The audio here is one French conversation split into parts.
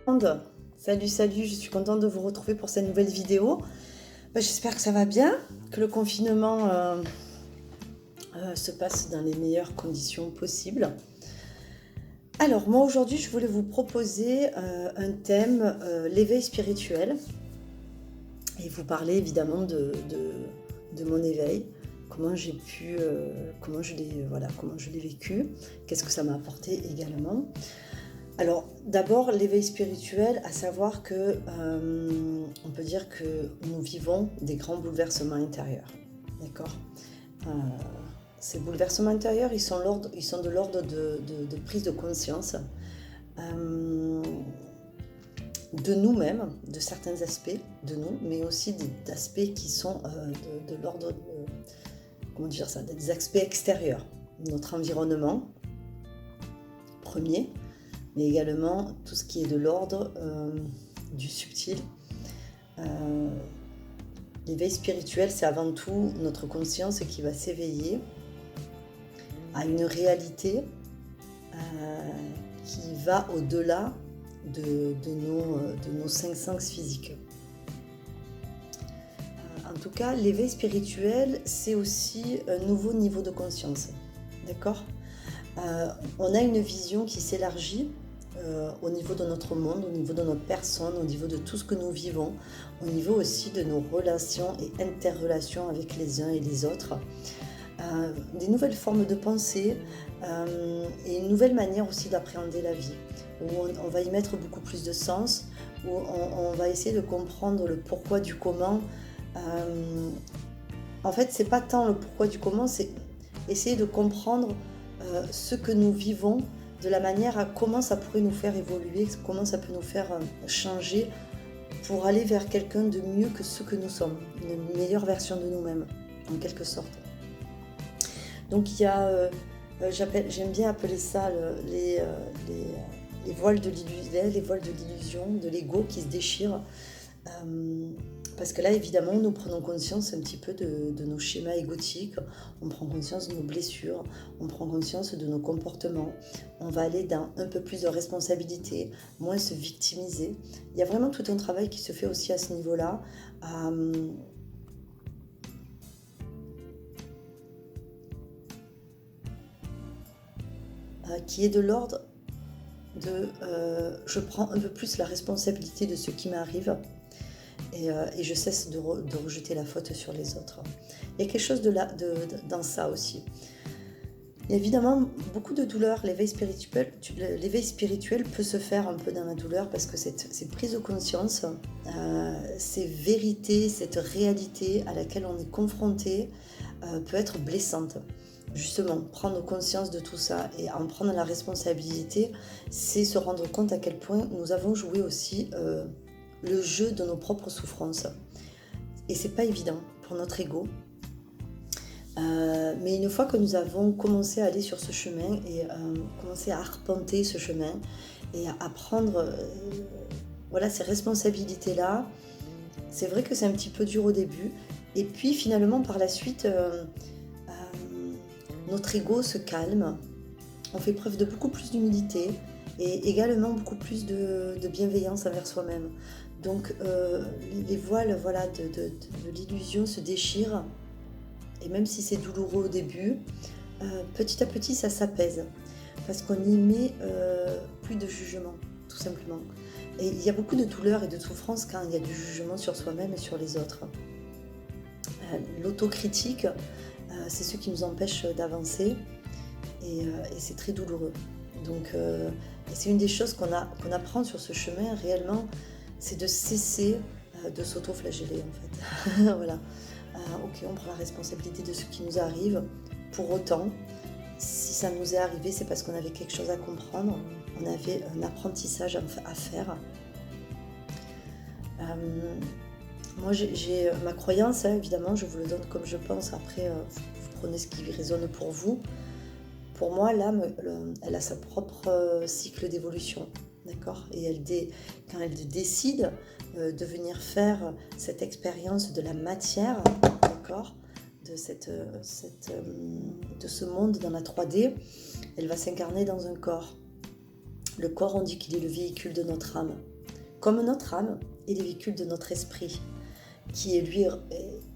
monde. Salut, salut, je suis contente de vous retrouver pour cette nouvelle vidéo. J'espère que ça va bien, que le confinement se passe dans les meilleures conditions possibles. Alors, moi aujourd'hui, je voulais vous proposer un thème, l'éveil spirituel, et vous parler évidemment de mon éveil, comment j'ai pu, comment je l'ai vécu, qu'est-ce que ça m'a apporté également. Alors, d'abord, l'éveil spirituel, à savoir que on peut dire que nous vivons des grands bouleversements intérieurs. D'accord. Ces bouleversements intérieurs, ils sont de l'ordre de prise de conscience de nous-mêmes, de certains aspects de nous, mais aussi d'aspects qui sont de l'ordre, comment dire ça, des aspects extérieurs. Notre environnement, premier, mais également tout ce qui est de l'ordre du subtil. L'éveil spirituel, c'est avant tout notre conscience qui va s'éveiller à une réalité qui va au-delà de nos cinq sens physiques. En tout cas, l'éveil spirituel, c'est aussi un nouveau niveau de conscience. D'accord ? On a une vision qui s'élargit au niveau de notre monde, au niveau de notre personne, au niveau de tout ce que nous vivons, au niveau aussi de nos relations et interrelations avec les uns et les autres. Des nouvelles formes de pensée et une nouvelle manière aussi d'appréhender la vie, où on va y mettre beaucoup plus de sens, où on va essayer de comprendre le pourquoi du comment. En fait, c'est pas tant le pourquoi du comment, c'est essayer de comprendre ce que nous vivons, de la manière à comment ça pourrait nous faire évoluer, comment ça peut nous faire changer pour aller vers quelqu'un de mieux que ce que nous sommes, une meilleure version de nous-mêmes, en quelque sorte. Donc il y a, j'aime bien appeler ça les voiles de l'illusion, de l'ego qui se déchirent. Parce que là, évidemment, nous prenons conscience un petit peu de nos schémas égotiques, on prend conscience de nos blessures, on prend conscience de nos comportements, on va aller dans un peu plus de responsabilité, moins se victimiser. Il y a vraiment tout un travail qui se fait aussi à ce niveau-là. Qui est de l'ordre de je prends un peu plus la responsabilité de ce qui m'arrive. Et je cesse de rejeter la faute sur les autres. Il y a quelque chose dans ça aussi. Il y a évidemment beaucoup de douleur. L'éveil spirituel peut se faire un peu dans la douleur parce que cette prise de conscience, ces vérités, cette réalité à laquelle on est confronté peut être blessante. Justement, prendre conscience de tout ça et en prendre la responsabilité, c'est se rendre compte à quel point nous avons joué aussi le jeu de nos propres souffrances. Et c'est pas évident pour notre ego. Mais une fois que nous avons commencé à aller sur ce chemin et commencé à arpenter ce chemin et à prendre ces responsabilités-là, c'est vrai que c'est un petit peu dur au début. Et puis finalement, par la suite, notre ego se calme. On fait preuve de beaucoup plus d'humilité et également beaucoup plus de bienveillance envers soi-même. Donc les voiles de l'illusion se déchirent, et même si c'est douloureux au début, petit à petit ça s'apaise, parce qu'on y met plus de jugement, tout simplement. Et il y a beaucoup de douleur et de souffrance quand il y a du jugement sur soi-même et sur les autres. L'autocritique, c'est ce qui nous empêche d'avancer, et c'est très douloureux. Donc c'est une des choses qu'on apprend sur ce chemin réellement, c'est de cesser de s'auto-flageller en fait. Voilà. Ok, on prend la responsabilité de ce qui nous arrive. Pour autant, si ça nous est arrivé, c'est parce qu'on avait quelque chose à comprendre, on avait un apprentissage à faire. Moi, j'ai ma croyance, évidemment, je vous le donne comme je pense. Après, vous prenez ce qui résonne pour vous. Pour moi, l'âme, elle a sa propre cycle d'évolution, d'accord ? Et quand elle décide de venir faire cette expérience de la matière, d'accord ? De ce monde dans la 3D, elle va s'incarner dans un corps. Le corps, on dit qu'il est le véhicule de notre âme, comme notre âme est le véhicule de notre esprit, qui lui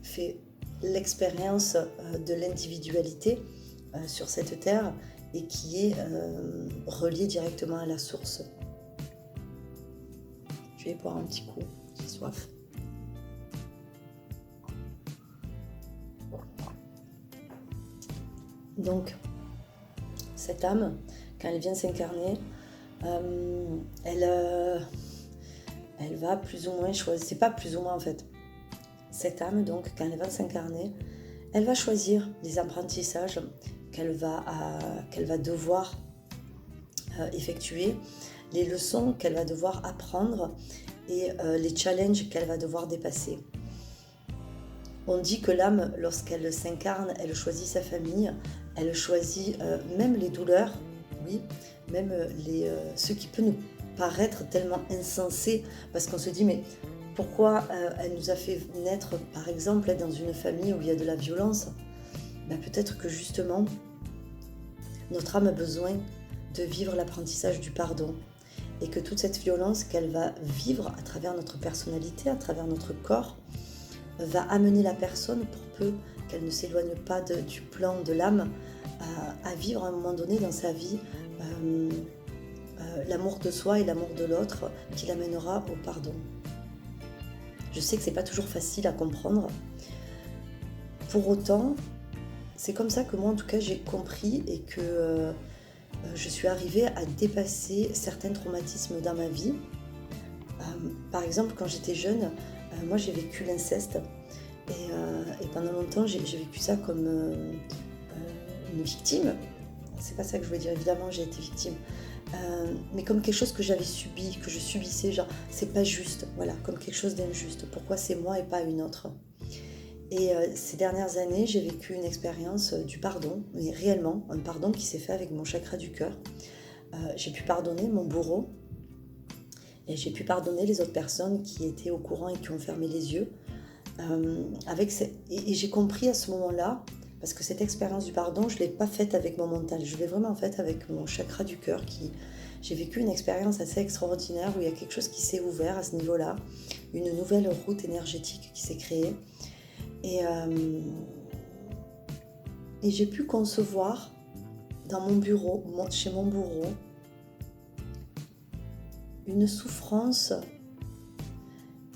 fait l'expérience de l'individualité sur cette terre et qui est relié directement à la source. Je vais boire un petit coup, j'ai soif. Donc, cette âme, quand elle vient s'incarner, elle va plus ou moins choisir, c'est pas plus ou moins en fait, cette âme donc quand elle va s'incarner, elle va choisir les apprentissages qu'elle va devoir effectuer, les leçons qu'elle va devoir apprendre et les challenges qu'elle va devoir dépasser. On dit que l'âme, lorsqu'elle s'incarne, elle choisit sa famille, elle choisit même les douleurs, oui, même ce qui peut nous paraître tellement insensé, parce qu'on se dit mais pourquoi elle nous a fait naître par exemple dans une famille où il y a de la violence? Peut-être que justement notre âme a besoin de vivre l'apprentissage du pardon et que toute cette violence qu'elle va vivre à travers notre personnalité, à travers notre corps, va amener la personne, pour peu qu'elle ne s'éloigne pas du plan de l'âme, à vivre à un moment donné dans sa vie l'amour de soi et l'amour de l'autre qui l'amènera au pardon. Je sais que c'est pas toujours facile à comprendre. Pour autant, c'est comme ça que moi en tout cas j'ai compris et que je suis arrivée à dépasser certains traumatismes dans ma vie. Par exemple, quand j'étais jeune, moi j'ai vécu l'inceste et pendant longtemps j'ai vécu ça comme une victime. C'est pas ça que je voulais dire, évidemment j'ai été victime, mais comme quelque chose que j'avais subi, que je subissais, genre c'est pas juste, voilà, comme quelque chose d'injuste. Pourquoi c'est moi et pas une autre? Et ces dernières années, j'ai vécu une expérience du pardon, mais réellement un pardon qui s'est fait avec mon chakra du cœur. J'ai pu pardonner mon bourreau et j'ai pu pardonner les autres personnes qui étaient au courant et qui ont fermé les yeux. Et j'ai compris à ce moment-là, parce que cette expérience du pardon, je ne l'ai pas faite avec mon mental, je l'ai vraiment faite avec mon chakra du cœur. J'ai vécu une expérience assez extraordinaire où il y a quelque chose qui s'est ouvert à ce niveau-là, une nouvelle route énergétique qui s'est créée. Et j'ai pu concevoir dans mon bureau, chez mon bourreau, une souffrance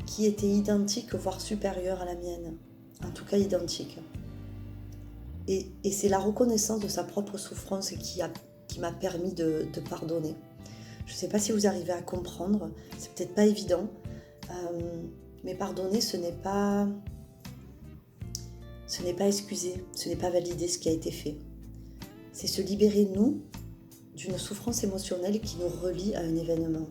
qui était identique, voire supérieure à la mienne, en tout cas identique. Et c'est la reconnaissance de sa propre souffrance qui m'a permis de pardonner. Je ne sais pas si vous arrivez à comprendre, c'est peut-être pas évident, mais pardonner, ce n'est pas excuser, ce n'est pas valider ce qui a été fait. C'est se libérer, nous, d'une souffrance émotionnelle qui nous relie à un événement.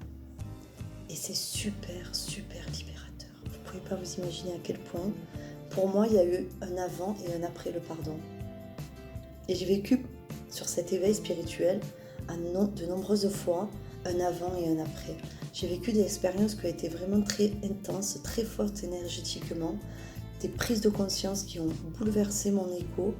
Et c'est super, super libérateur. Vous ne pouvez pas vous imaginer à quel point, pour moi, il y a eu un avant et un après le pardon. Et j'ai vécu sur cet éveil spirituel de nombreuses fois un avant et un après. J'ai vécu des expériences qui ont été vraiment très intenses, très fortes énergétiquement, des prises de conscience qui ont bouleversé mon ego,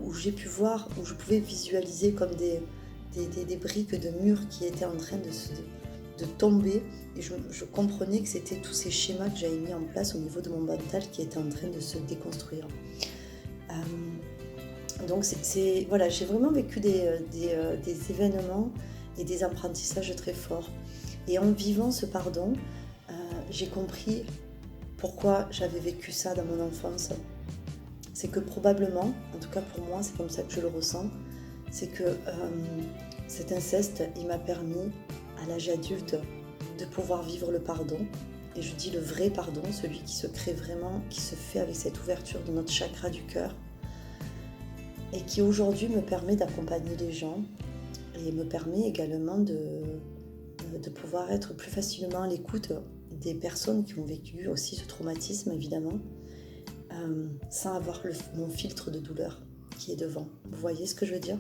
où j'ai pu voir, où je pouvais visualiser comme des briques de murs qui étaient en train de tomber, et je comprenais que c'était tous ces schémas que j'avais mis en place au niveau de mon mental qui étaient en train de se déconstruire. Donc voilà, j'ai vraiment vécu des événements et des apprentissages très forts. Et en vivant ce pardon, j'ai compris pourquoi j'avais vécu ça dans mon enfance. C'est que probablement, en tout cas pour moi, c'est comme ça que je le ressens, c'est que cet inceste, il m'a permis, à l'âge adulte, de pouvoir vivre le pardon. Et je dis le vrai pardon, celui qui se crée vraiment, qui se fait avec cette ouverture de notre chakra du cœur, et qui aujourd'hui me permet d'accompagner les gens, et me permet également de pouvoir être plus facilement à l'écoute des personnes qui ont vécu aussi ce traumatisme, évidemment, sans avoir mon filtre de douleur qui est devant. Vous voyez ce que je veux dire?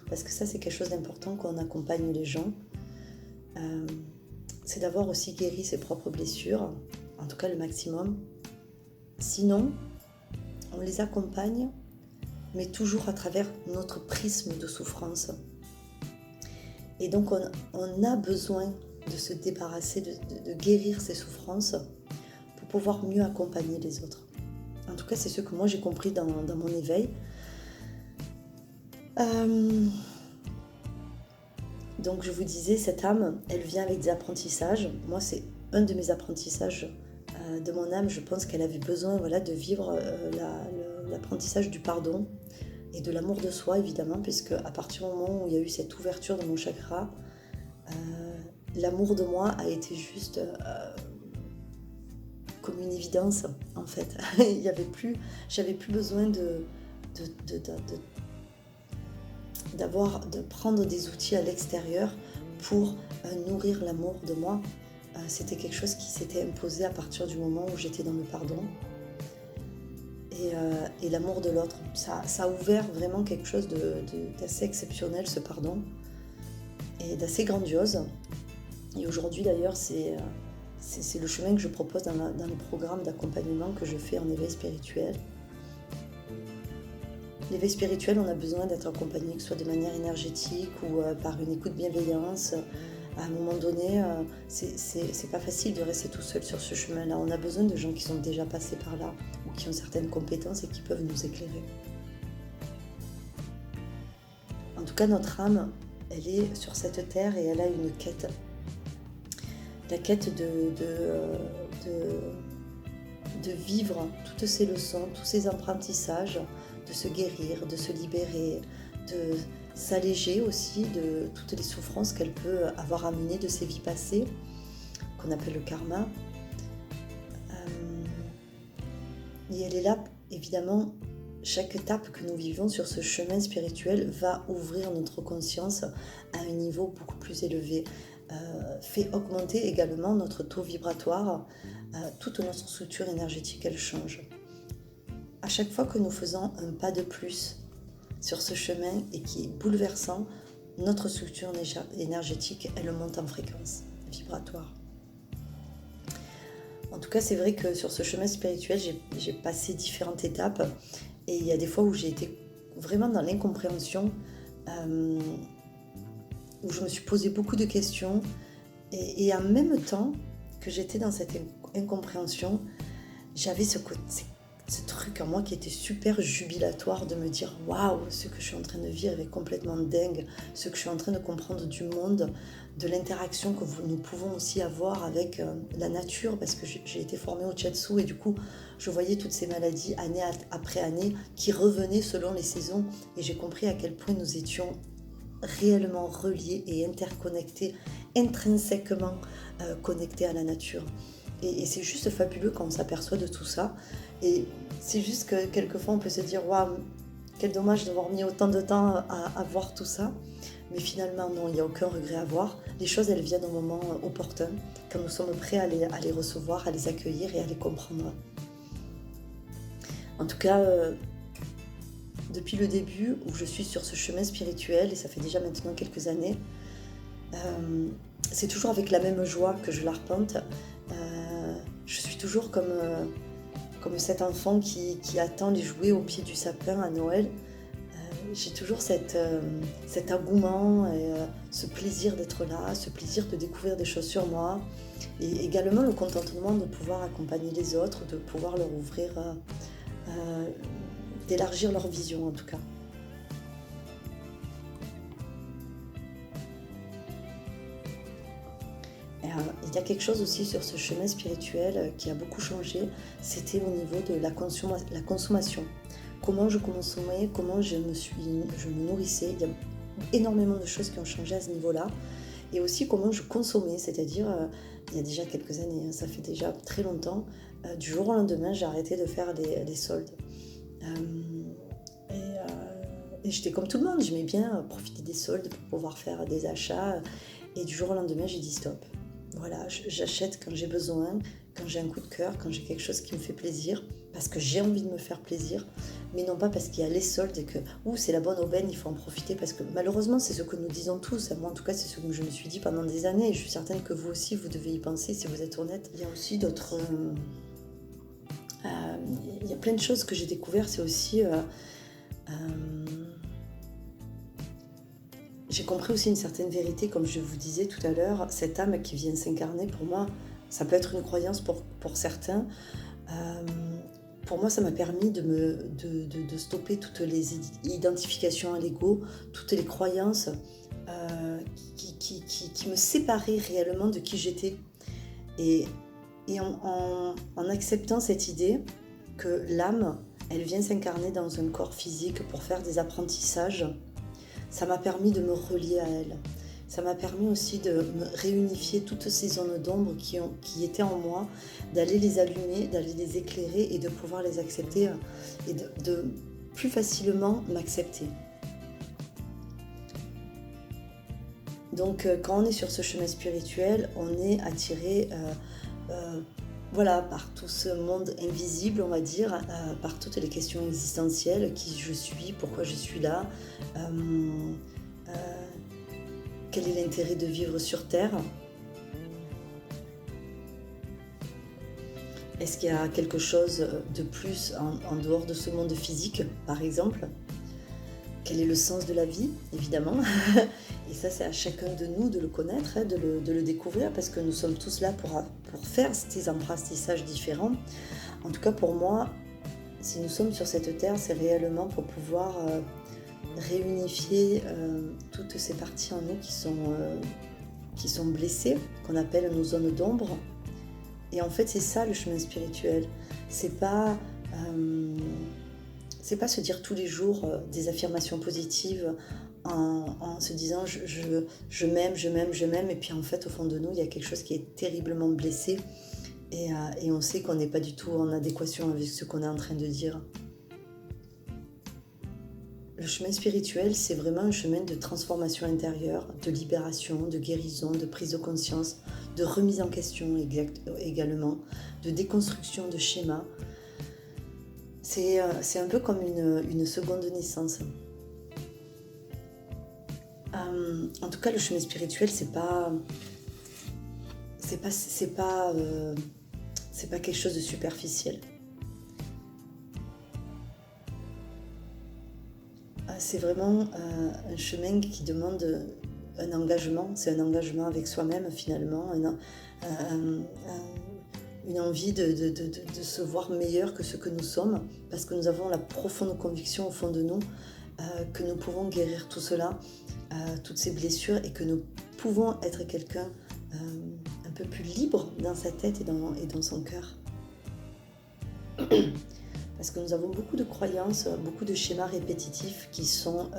Parce que ça, c'est quelque chose d'important quand on accompagne les gens. C'est d'avoir aussi guéri ses propres blessures, en tout cas le maximum. Sinon, on les accompagne, mais toujours à travers notre prisme de souffrance. Et donc, on a besoin de se débarrasser, de guérir ses souffrances pour pouvoir mieux accompagner les autres. En tout cas, c'est ce que moi j'ai compris dans mon éveil. Donc je vous disais, cette âme, elle vient avec des apprentissages. Moi, c'est un de mes apprentissages de mon âme. Je pense qu'elle avait besoin de vivre l'apprentissage du pardon et de l'amour de soi, évidemment, puisque à partir du moment où il y a eu cette ouverture de mon chakra, l'amour de moi a été juste comme une évidence, en fait. J'avais plus besoin de prendre des outils à l'extérieur pour nourrir l'amour de moi. C'était quelque chose qui s'était imposé à partir du moment où j'étais dans le pardon. Et l'amour de l'autre. Ça a ouvert vraiment quelque chose d'assez exceptionnel, ce pardon, et d'assez grandiose. Et aujourd'hui, d'ailleurs, c'est le chemin que je propose dans les programmes d'accompagnement que je fais en éveil spirituel. L'éveil spirituel, on a besoin d'être accompagné, que ce soit de manière énergétique ou par une écoute bienveillance. À un moment donné, c'est pas facile de rester tout seul sur ce chemin-là. On a besoin de gens qui sont déjà passés par là ou qui ont certaines compétences et qui peuvent nous éclairer. En tout cas, notre âme, elle est sur cette terre et elle a une quête. La quête de vivre toutes ces leçons, tous ces apprentissages, de se guérir, de se libérer, de s'alléger aussi de toutes les souffrances qu'elle peut avoir amenées de ses vies passées, qu'on appelle le karma. Et elle est là, évidemment, chaque étape que nous vivons sur ce chemin spirituel va ouvrir notre conscience à un niveau beaucoup plus élevé, fait augmenter également notre taux vibratoire, toute notre structure énergétique, elle change. À chaque fois que nous faisons un pas de plus sur ce chemin et qui est bouleversant, notre structure énergétique, elle monte en fréquence vibratoire. En tout cas, c'est vrai que sur ce chemin spirituel, j'ai passé différentes étapes et il y a des fois où j'ai été vraiment dans l'incompréhension, où je me suis posé beaucoup de questions et en même temps que j'étais dans cette incompréhension, j'avais ce truc en moi qui était super jubilatoire de me dire waouh, ce que je suis en train de vivre est complètement dingue, ce que je suis en train de comprendre du monde, de l'interaction que nous pouvons aussi avoir avec la nature, parce que j'ai été formée au Shiatsu et du coup je voyais toutes ces maladies année après année qui revenaient selon les saisons et j'ai compris à quel point nous étions réellement reliés et interconnectés, intrinsèquement connectés à la nature. Et c'est juste fabuleux quand on s'aperçoit de tout ça. Et c'est juste que quelquefois on peut se dire waouh, quel dommage d'avoir mis autant de temps à voir tout ça. Mais finalement non, il n'y a aucun regret à avoir. Les choses, elles viennent au moment opportun, quand nous sommes prêts à les recevoir, à les accueillir et à les comprendre. En tout cas, depuis le début où je suis sur ce chemin spirituel, et ça fait déjà maintenant quelques années, c'est toujours avec la même joie que je l'arpente. Je suis toujours comme cet enfant qui attend les jouets au pied du sapin à Noël. J'ai toujours cet engouement et ce plaisir d'être là, ce plaisir de découvrir des choses sur moi et également le contentement de pouvoir accompagner les autres, de pouvoir leur ouvrir, d'élargir leur vision en tout cas. Il y a quelque chose aussi sur ce chemin spirituel qui a beaucoup changé, c'était au niveau de la consommation. Comment je consommais, comment je me nourrissais. Il y a énormément de choses qui ont changé à ce niveau-là. Et aussi comment je consommais, c'est-à-dire, il y a déjà quelques années, ça fait déjà très longtemps, du jour au lendemain, j'ai arrêté de faire les soldes. Et j'étais comme tout le monde, j'aimais bien profiter des soldes pour pouvoir faire des achats. Et du jour au lendemain, j'ai dit stop. Voilà, j'achète quand j'ai besoin, quand j'ai un coup de cœur, quand j'ai quelque chose qui me fait plaisir, parce que j'ai envie de me faire plaisir, mais non pas parce qu'il y a les soldes et que c'est la bonne aubaine, il faut en profiter, parce que malheureusement c'est ce que nous disons tous, moi en tout cas c'est ce que je me suis dit pendant des années, et je suis certaine que vous aussi vous devez y penser si vous êtes honnête. Il y a aussi d'autres... il y a plein de choses que j'ai découvert, c'est aussi... j'ai compris aussi une certaine vérité, comme je vous disais tout à l'heure, cette âme qui vient s'incarner, pour moi, ça peut être une croyance pour certains. Euh, pour moi, ça m'a permis de stopper toutes les identifications à l'ego, toutes les croyances qui me séparaient réellement de qui j'étais. Et, en acceptant cette idée que l'âme, elle vient s'incarner dans un corps physique pour faire des apprentissages, ça m'a permis de me relier à elle. Ça m'a permis aussi de me réunifier toutes ces zones d'ombre qui étaient en moi, d'aller les allumer, d'aller les éclairer et de pouvoir les accepter et de plus facilement m'accepter. Donc quand on est sur ce chemin spirituel, on est attiré voilà, par tout ce monde invisible, on va dire, par toutes les questions existentielles, qui je suis, pourquoi je suis là, quel est l'intérêt de vivre sur Terre. Est-ce qu'il y a quelque chose de plus en dehors de ce monde physique, par exemple? Quel est le sens de la vie, évidemment? Et ça, c'est à chacun de nous de le connaître, de le découvrir, parce que nous sommes tous là pour faire ces apprentissages différents. En tout cas, pour moi, si nous sommes sur cette terre, c'est réellement pour pouvoir réunifier toutes ces parties en nous qui sont blessées, qu'on appelle nos zones d'ombre. Et en fait, c'est ça le chemin spirituel. C'est pas se dire tous les jours des affirmations positives en se disant je m'aime, je m'aime, je m'aime, et puis en fait au fond de nous il y a quelque chose qui est terriblement blessé et on sait qu'on n'est pas du tout en adéquation avec ce qu'on est en train de dire. Le chemin spirituel, c'est vraiment un chemin de transformation intérieure, de libération, de guérison, de prise de conscience, de remise en question également, de déconstruction de schémas. C'est un peu comme une seconde naissance. En tout cas, le chemin spirituel, c'est pas quelque chose de superficiel. C'est vraiment un chemin qui demande un engagement. C'est un engagement avec soi-même finalement, une envie de se voir meilleur que ce que nous sommes, parce que nous avons la profonde conviction au fond de nous que nous pouvons guérir tout cela, toutes ces blessures, et que nous pouvons être quelqu'un un peu plus libre dans sa tête et dans son cœur. Parce que nous avons beaucoup de croyances, beaucoup de schémas répétitifs qui sont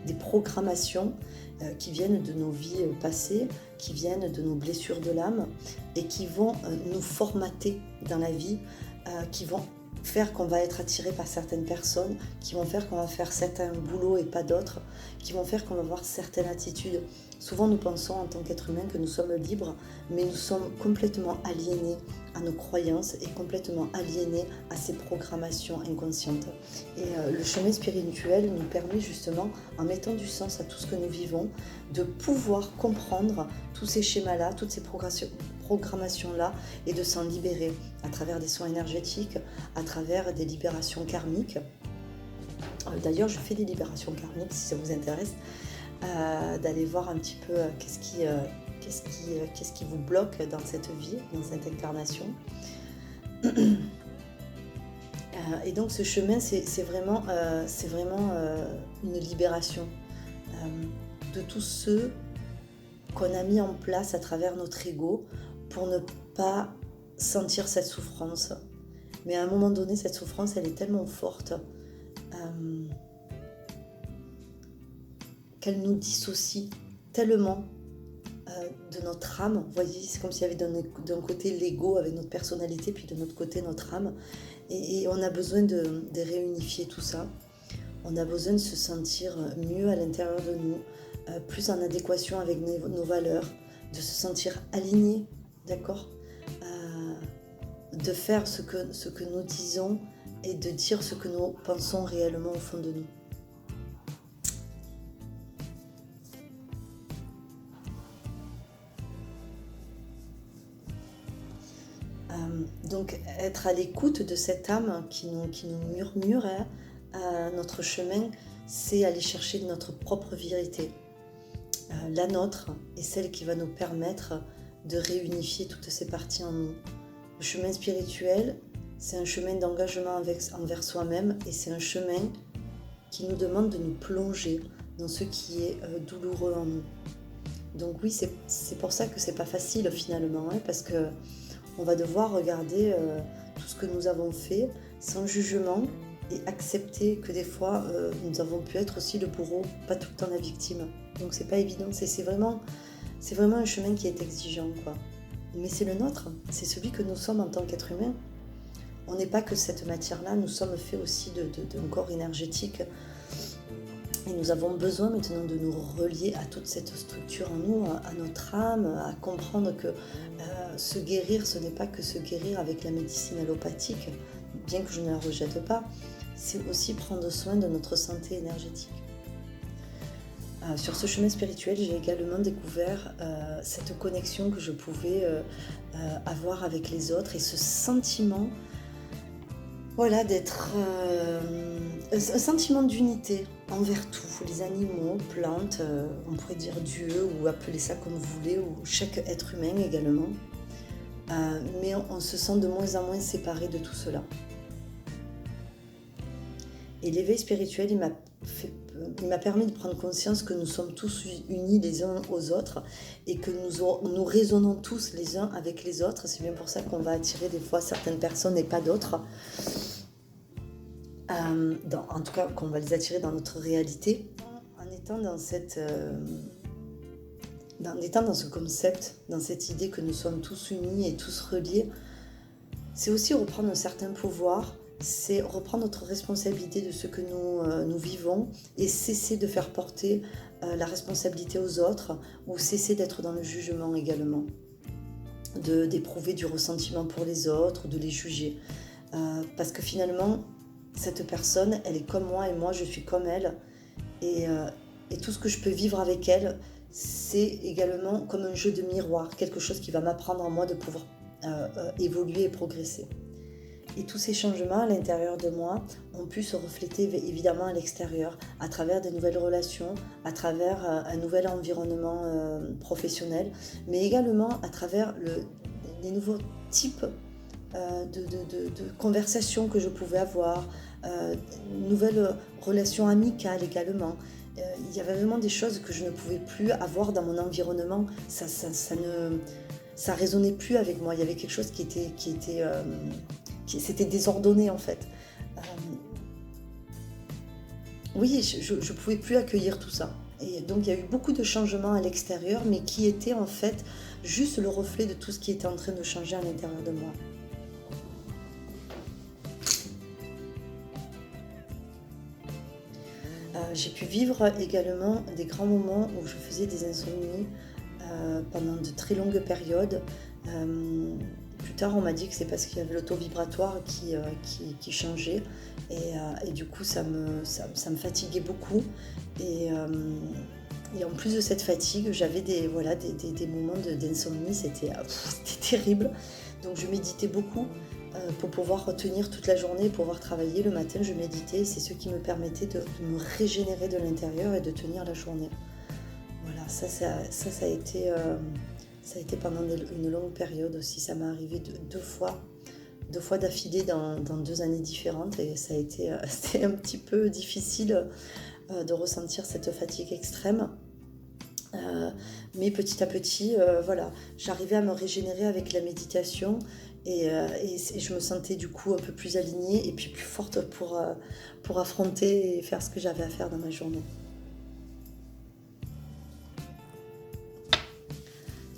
des programmations qui viennent de nos vies passées, qui viennent de nos blessures de l'âme et qui vont nous formater dans la vie, qui vont faire qu'on va être attiré par certaines personnes, qui vont faire qu'on va faire certains boulots et pas d'autres, qui vont faire qu'on va avoir certaines attitudes. Souvent nous pensons en tant qu'être humain que nous sommes libres, mais nous sommes complètement aliénés à nos croyances et complètement aliénés à ces programmations inconscientes. Et le chemin spirituel nous permet justement, en mettant du sens à tout ce que nous vivons, de pouvoir comprendre tous ces schémas-là, toutes ces programmations-là, et de s'en libérer à travers des soins énergétiques, à travers des libérations karmiques. D'ailleurs, je fais des libérations karmiques si ça vous intéresse, d'aller voir un petit peu qu'est-ce qui vous bloque dans cette vie, dans cette incarnation. Et donc ce chemin, c'est vraiment une libération de tous ceux qu'on a mis en place à travers notre ego pour ne pas sentir cette souffrance. Mais à un moment donné, cette souffrance, elle est tellement forte qu'elle nous dissocie tellement de notre âme. Vous voyez, c'est comme s'il y avait d'un côté l'ego avec notre personnalité, puis de notre côté notre âme. Et on a besoin de réunifier tout ça. On a besoin de se sentir mieux à l'intérieur de nous, plus en adéquation avec nos valeurs, de se sentir aligné, d'accord, de faire ce que nous disons et de dire ce que nous pensons réellement au fond de nous. Donc être à l'écoute de cette âme qui nous murmure notre chemin c'est aller chercher notre propre vérité. La nôtre est celle qui va nous permettre de réunifier toutes ces parties en nous. Le chemin spirituel, c'est un chemin d'engagement envers soi-même et c'est un chemin qui nous demande de nous plonger dans ce qui est douloureux en nous. Donc oui, c'est pour ça que c'est pas facile finalement, parce que on va devoir regarder tout ce que nous avons fait sans jugement et accepter que des fois nous avons pu être aussi le bourreau, pas tout le temps la victime. Donc c'est pas évident, c'est vraiment un chemin qui est exigeant, quoi. Mais c'est le nôtre, c'est celui que nous sommes en tant qu'être humain. On n'est pas que cette matière-là, nous sommes faits aussi d'un corps énergétique. Et nous avons besoin maintenant de nous relier à toute cette structure en nous, à notre âme, à comprendre que se guérir, ce n'est pas que se guérir avec la médecine allopathique, bien que je ne la rejette pas, c'est aussi prendre soin de notre santé énergétique. Sur ce chemin spirituel, j'ai également découvert cette connexion que je pouvais avoir avec les autres et ce sentiment, voilà, d'être un sentiment d'unité envers tout, les animaux, plantes, on pourrait dire Dieu ou appeler ça comme vous voulez, ou chaque être humain également. Mais on se sent de moins en moins séparé de tout cela. Et l'éveil spirituel, il m'a permis de prendre conscience que nous sommes tous unis les uns aux autres et que nous résonnons tous les uns avec les autres. C'est bien pour ça qu'on va attirer des fois certaines personnes et pas d'autres. En tout cas, qu'on va les attirer dans notre réalité. En étant dans ce concept, dans cette idée que nous sommes tous unis et tous reliés, c'est aussi reprendre un certain pouvoir, c'est reprendre notre responsabilité de ce que nous vivons et cesser de faire porter la responsabilité aux autres ou cesser d'être dans le jugement également, d'éprouver du ressentiment pour les autres, de les juger. Parce que finalement, cette personne, elle est comme moi et moi je suis comme elle et tout ce que je peux vivre avec elle, c'est également comme un jeu de miroir, quelque chose qui va m'apprendre à moi de pouvoir évoluer et progresser. Et tous ces changements à l'intérieur de moi ont pu se refléter évidemment à l'extérieur, à travers de nouvelles relations, à travers un nouvel environnement professionnel, mais également à travers les nouveaux types de conversations que je pouvais avoir, nouvelles relations amicales également. Il y avait vraiment des choses que je ne pouvais plus avoir dans mon environnement. Ça résonnait plus avec moi. Il y avait quelque chose qui s'était désordonné en fait. Oui, je ne pouvais plus accueillir tout ça. Et donc il y a eu beaucoup de changements à l'extérieur, mais qui étaient en fait juste le reflet de tout ce qui était en train de changer à l'intérieur de moi. J'ai pu vivre également des grands moments où je faisais des insomnies pendant de très longues périodes. Plus tard, on m'a dit que c'est parce qu'il y avait l'auto-vibratoire qui changeait et du coup, ça me fatiguait beaucoup. Et en plus de cette fatigue, j'avais des moments d'insomnie, c'était terrible. Donc je méditais beaucoup pour pouvoir tenir toute la journée, pouvoir travailler. Le matin, je méditais, c'est ce qui me permettait de me régénérer de l'intérieur et de tenir la journée. Voilà, ça a été pendant une longue période aussi. Ça m'est arrivé deux fois d'affilée dans 2 années différentes et c'était un petit peu difficile de ressentir cette fatigue extrême. Mais petit à petit, j'arrivais à me régénérer avec la méditation et je me sentais du coup un peu plus alignée et puis plus forte pour affronter et faire ce que j'avais à faire dans ma journée.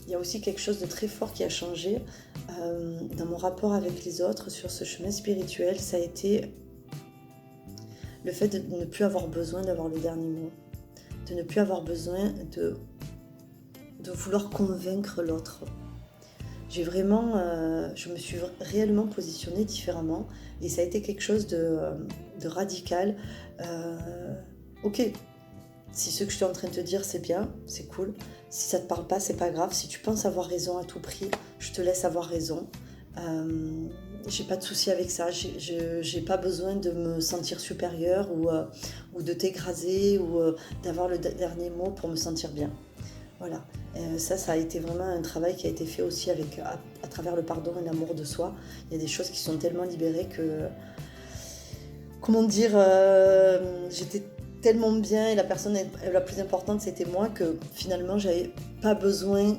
Il y a aussi quelque chose de très fort qui a changé dans mon rapport avec les autres sur ce chemin spirituel. Ça a été le fait de ne plus avoir besoin d'avoir le dernier mot, de ne plus avoir besoin de vouloir convaincre l'autre. Je me suis réellement positionnée différemment et ça a été quelque chose de radical. Ok, si ce que je suis en train de te dire c'est bien, c'est cool. Si ça te parle pas, c'est pas grave. Si tu penses avoir raison à tout prix, je te laisse avoir raison. j'ai pas de souci avec ça. J'ai pas besoin de me sentir supérieure ou de t'écraser ou d'avoir le dernier mot pour me sentir bien. Voilà. Ça a été vraiment un travail qui a été fait aussi à travers le pardon et l'amour de soi. Il y a des choses qui sont tellement libérées que, comment dire, j'étais tellement bien et la personne la plus importante c'était moi que finalement j'avais pas besoin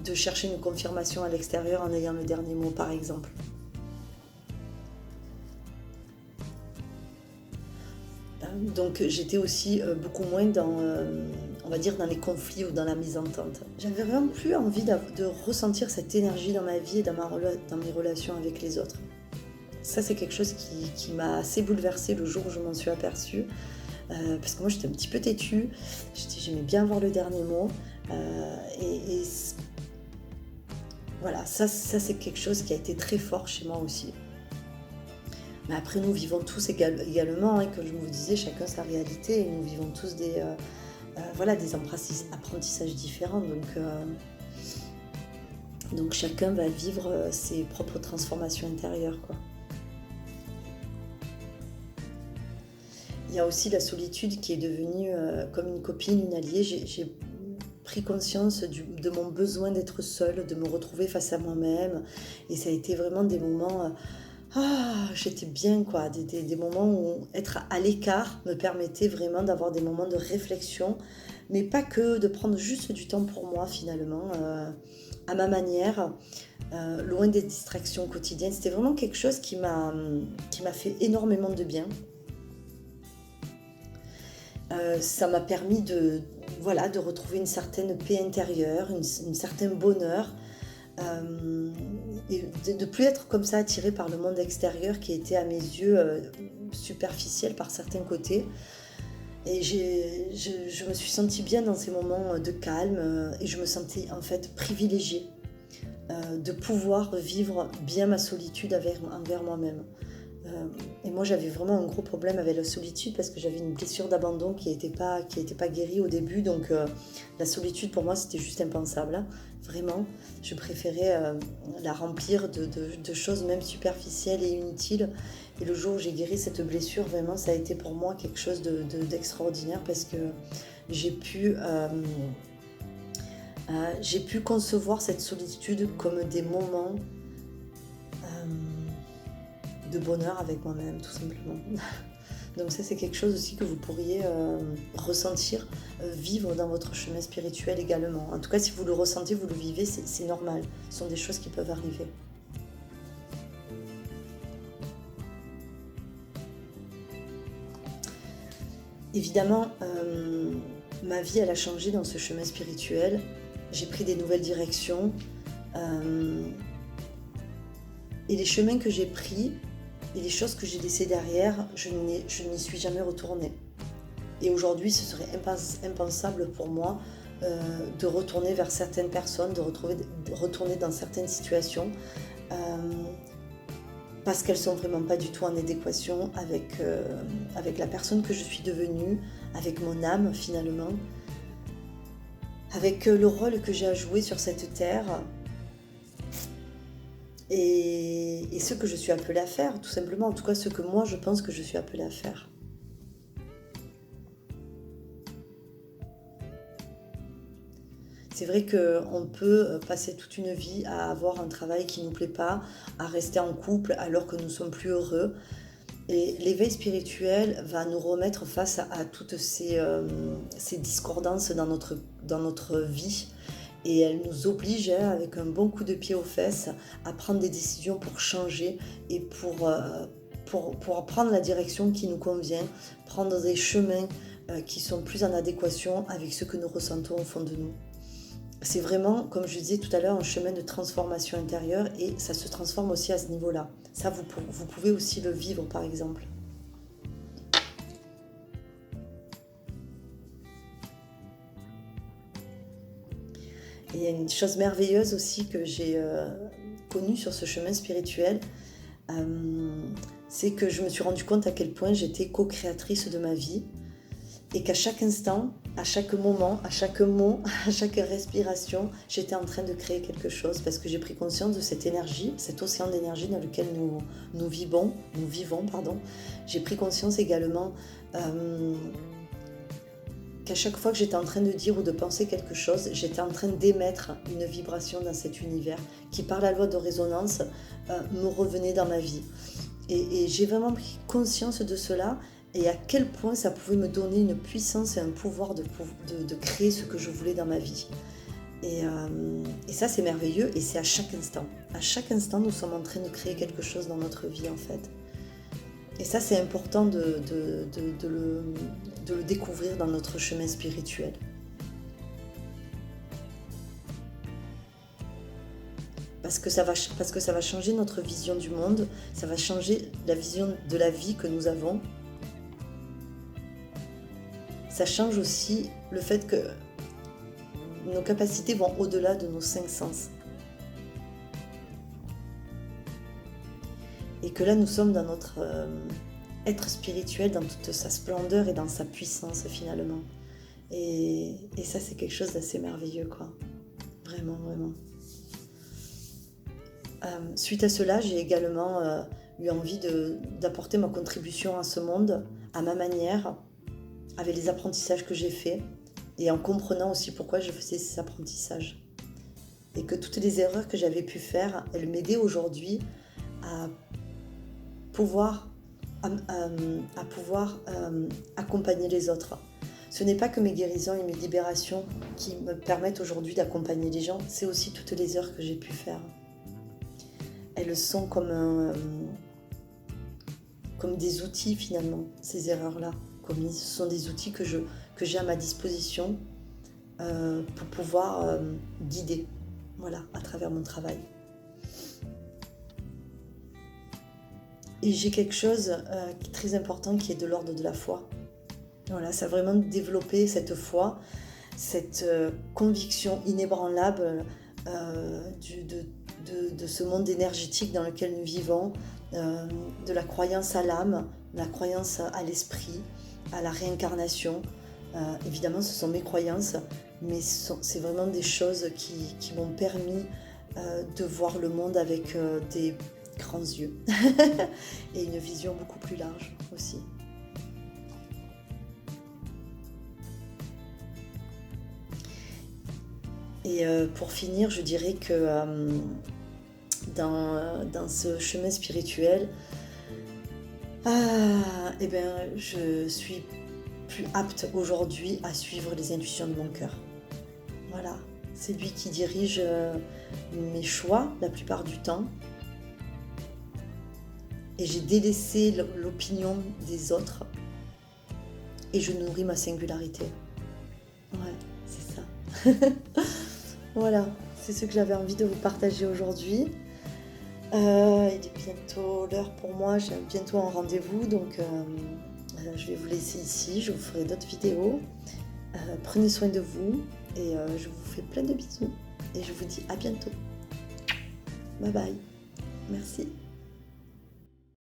de chercher une confirmation à l'extérieur en ayant le dernier mot par exemple. Donc j'étais aussi beaucoup moins dans, on va dire, dans les conflits ou dans la mésentente. J'avais vraiment plus envie de ressentir cette énergie dans ma vie et dans mes relations avec les autres. Ça c'est quelque chose qui m'a assez bouleversée le jour où je m'en suis aperçue. Parce que moi j'étais un petit peu têtue, j'aimais bien avoir le dernier mot. Et voilà, ça c'est quelque chose qui a été très fort chez moi aussi. Mais après, nous vivons tous également, hein, comme je vous disais, chacun sa réalité, et nous vivons tous des apprentissages différents. Donc chacun va vivre ses propres transformations intérieures, quoi. Il y a aussi la solitude qui est devenue comme une copine, une alliée. J'ai pris conscience de mon besoin d'être seule, de me retrouver face à moi-même. Et ça a été vraiment des moments... j'étais bien, quoi. Des moments où être à l'écart me permettait vraiment d'avoir des moments de réflexion, mais pas que de prendre juste du temps pour moi, finalement, à ma manière, loin des distractions quotidiennes. C'était vraiment quelque chose qui m'a fait énormément de bien. Ça m'a permis de retrouver une certaine paix intérieure, un certain bonheur, et de ne plus être comme ça attirée par le monde extérieur qui était à mes yeux superficiel par certains côtés. Et je me suis sentie bien dans ces moments de calme et je me sentais en fait privilégiée de pouvoir vivre bien ma solitude envers moi-même. Et moi j'avais vraiment un gros problème avec la solitude parce que j'avais une blessure d'abandon qui n'était pas guérie au début, donc la solitude pour moi c'était juste impensable, hein. Vraiment, je préférais la remplir de choses même superficielles et inutiles. Et le jour où j'ai guéri cette blessure, vraiment ça a été pour moi quelque chose d'extraordinaire parce que j'ai pu concevoir cette solitude comme des moments de bonheur avec moi-même, tout simplement. Donc ça c'est quelque chose aussi que vous pourriez ressentir, vivre dans votre chemin spirituel également. En tout cas si vous le ressentez, vous le vivez, c'est normal. Ce sont des choses qui peuvent arriver. Évidemment, ma vie elle a changé dans ce chemin spirituel. J'ai pris des nouvelles directions. Et les chemins que j'ai pris et les choses que j'ai laissées derrière, je n'y suis jamais retournée. Et aujourd'hui, ce serait impensable pour moi de retourner vers certaines personnes, de retourner dans certaines situations, parce qu'elles sont vraiment pas du tout en adéquation avec la personne que je suis devenue, avec mon âme finalement, avec le rôle que j'ai à jouer sur cette terre. Et ce que je suis appelée à faire, tout simplement, en tout cas ce que moi je pense que je suis appelée à faire. C'est vrai qu'on peut passer toute une vie à avoir un travail qui ne nous plaît pas, à rester en couple alors que nous ne sommes plus heureux. Et l'éveil spirituel va nous remettre face à toutes ces discordances dans notre vie. Et elle nous oblige, avec un bon coup de pied aux fesses, à prendre des décisions pour changer et pour prendre la direction qui nous convient, prendre des chemins qui sont plus en adéquation avec ce que nous ressentons au fond de nous. C'est vraiment, comme je disais tout à l'heure, un chemin de transformation intérieure et ça se transforme aussi à ce niveau-là. Ça, vous pouvez aussi le vivre, par exemple. Et il y a une chose merveilleuse aussi que j'ai connue sur ce chemin spirituel, c'est que je me suis rendu compte à quel point j'étais co-créatrice de ma vie et qu'à chaque instant, À chaque moment, à chaque mot, à chaque respiration, j'étais en train de créer quelque chose parce que j'ai pris conscience de cette énergie, cet océan d'énergie dans lequel nous vivons. J'ai pris conscience également qu'à chaque fois que j'étais en train de dire ou de penser quelque chose, j'étais en train d'émettre une vibration dans cet univers qui, par la loi de résonance, me revenait dans ma vie. Et j'ai vraiment pris conscience de cela et à quel point ça pouvait me donner une puissance et un pouvoir de créer ce que je voulais dans ma vie. Et ça, c'est merveilleux et c'est à chaque instant. À chaque instant, nous sommes en train de créer quelque chose dans notre vie, en fait. Et ça, c'est important de le découvrir dans notre chemin spirituel. Parce que ça va changer notre vision du monde, ça va changer la vision de la vie que nous avons. Ça change aussi le fait que nos capacités vont au-delà de nos 5 sens. Et que là, nous sommes dans notre être spirituel, dans toute sa splendeur et dans sa puissance finalement. Et ça, c'est quelque chose d'assez merveilleux, quoi. Vraiment, vraiment. Suite à cela, j'ai également eu envie d'apporter ma contribution à ce monde, à ma manière, avec les apprentissages que j'ai faits, et en comprenant aussi pourquoi je faisais ces apprentissages. Et que toutes les erreurs que j'avais pu faire, elles m'aidaient aujourd'hui à pouvoir accompagner les autres. Ce n'est pas que mes guérisons et mes libérations qui me permettent aujourd'hui d'accompagner les gens, c'est aussi toutes les heures que j'ai pu faire. Elles sont comme des outils finalement, ces erreurs-là. Ce sont des outils que j'ai à ma disposition pour pouvoir guider, voilà, à travers mon travail. Et j'ai quelque chose qui est très important qui est de l'ordre de la foi. Voilà, ça a vraiment développé cette foi, cette conviction inébranlable de ce monde énergétique dans lequel nous vivons, de la croyance à l'âme, de la croyance à l'esprit, à la réincarnation. Évidemment, ce sont mes croyances, mais c'est vraiment des choses qui m'ont permis de voir le monde avec des grands yeux et une vision beaucoup plus large aussi. Et pour finir, je dirais que dans ce chemin spirituel, je suis plus apte aujourd'hui à suivre les intuitions de mon cœur. Voilà, c'est lui qui dirige mes choix la plupart du temps. Et j'ai délaissé l'opinion des autres et je nourris ma singularité. Ouais, c'est ça. Voilà, c'est ce que j'avais envie de vous partager aujourd'hui. Il est bientôt l'heure pour moi, j'ai bientôt un rendez-vous, donc je vais vous laisser ici, je vous ferai d'autres vidéos. Prenez soin de vous et je vous fais plein de bisous et je vous dis à bientôt. Bye bye, merci.